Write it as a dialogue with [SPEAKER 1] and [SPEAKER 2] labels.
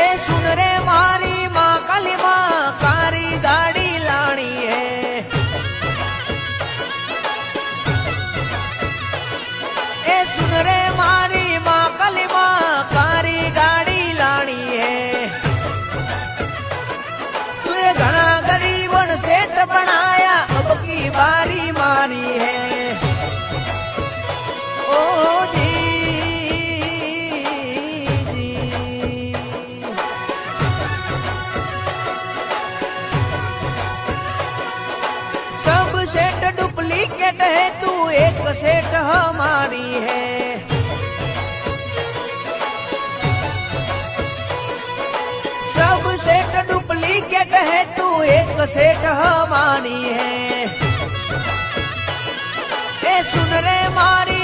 [SPEAKER 1] ए सुन रे मारी माँ काली माँ कारी गाड़ी लानी है। ए सुन रे मारी माँ काली माँ कारी गाड़ी लानी है। तुझे घना गरीबन सेठ बनाया अब की बारी मारी है। ओ जी जी सब सेठ डुप्लीकेट है तू एक सेठ हमारी है। सब सेठ डुप्लीकेट है तू एक सेठ हमारी है। ए सुन रे मारी